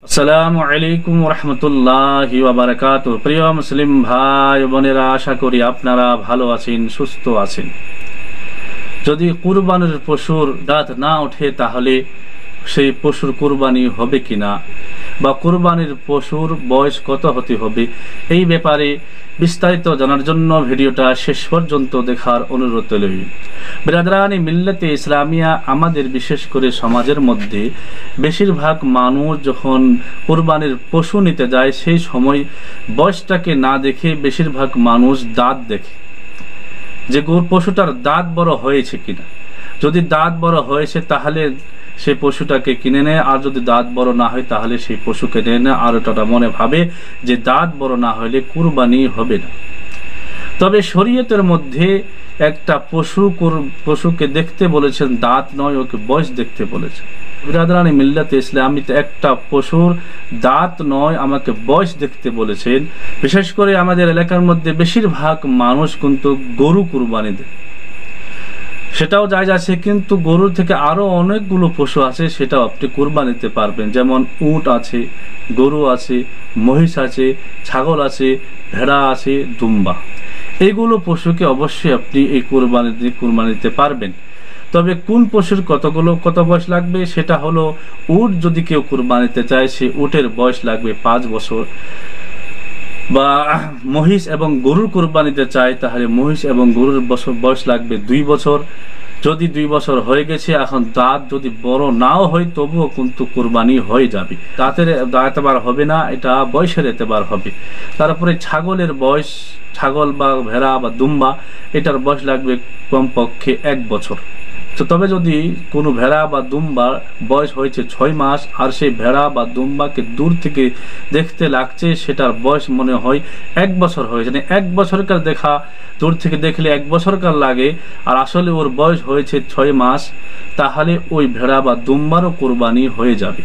আসসালামু আলাইকুম রহমতুল্লাহি ওয়া বারাকাতুহু। প্রিয় মুসলিম ভাই বোনেরা, আশা করি আপনারা ভালো আছেন, সুস্থ আছেন। যদি কুরবানির পশুর দাঁত না ওঠে তাহলে সেই পশুর কুরবানি হবে কিনা, বা কুরবানির পশুর বয়স কত হতে হবে, এই ব্যাপারে বিস্তারিত জানার জন্য ভিডিওটা শেষ পর্যন্ত দেখার অনুরোধ রইল। বিরাদরানি মিল্লাতে ইসলামিয়া, আমাদের বিশেষ করে সমাজের মধ্যে বেশিরভাগ মানুষ যখন কুরবানির পশু নিতে যায় সেই সময় বয়সটাকে না দেখে বেশিরভাগ মানুষ দাঁত দেখে, যে পশুটার দাঁত বড় হয়েছে কিনা। যদি দাঁত বড় হয়েছে তাহলে সেই পশুটাকে কিনে নেয়, আর যদি দাঁত বড় না হয় তাহলে সেই পশুকে নেয় না, আর ওটা মনে ভাবে যে দাঁত বড় না হলে কুরবানি হবে না। তবে শরীয়তের মধ্যে একটা পশুকে দেখতে বলেছেন, দাঁত নয়, ওকে বয়স দেখতে বলেছেন। বিরাদরানি মিল্লাতে ইসলামিতে একটা পশুর দাঁত নয়, আমাকে বয়স দেখতে বলেছেন। বিশেষ করে আমাদের এলাকার মধ্যে বেশিরভাগ মানুষ কিন্তু গরু কুরবানি দেয়, সেটাও জায়েজ আছে, কিন্তু গরুর থেকে আরো অনেকগুলো পশু আছে, সেটাও আপনি কুরবানি দিতে পারবেন। যেমন উট আছে, গরু আছে, মহিষ আছে, ছাগল আছে, ভেড়া আছে, দুম্বা। এইগুলো পশুকে অবশ্যই আপনি এই কুরবানি দিতে পারবেন। তবে কোন পশুর কত বয়স লাগবে সেটা হলো, উট যদি কেউ কুরবানি দিতে চায় সে উটের বয়স লাগবে 5 বছর, বা মহিষ এবং গরুর কুরবানিতে চায় তাহলে মহিষ এবং গরুর বয়স লাগবে 2 বছর। যদি 2 বছর হয়ে গেছে, এখন দাঁত যদি বড় নাও হয় তবুও কিন্তু কুরবানি হয়ে যাবে। দাঁত এতবার হবে না, এটা বয়সের এতবার হবে। তারপরে ছাগলের বয়স, ছাগল বা ভেড়া বা দুম্বা, এটার বয়স লাগবে কমপক্ষে 1 বছর। তো তবে যদি কোনো ভেড়া বা দুম্বার বয়স হয়েছে 6 মাস, আর সেই ভেড়া বা দুম্বাকে দূর থেকে দেখতে লাগছে সেটার বয়স মনে হয় 1 বছর হয়েছে, 1 বছরকার দেখা, দূর থেকে দেখলে 1 বছরকার লাগে, আর আসলে ওর বয়স হয়েছে 6 মাস, তাহলে ওই ভেড়া বা দুম্বারও কুরবানি হয়ে যাবে।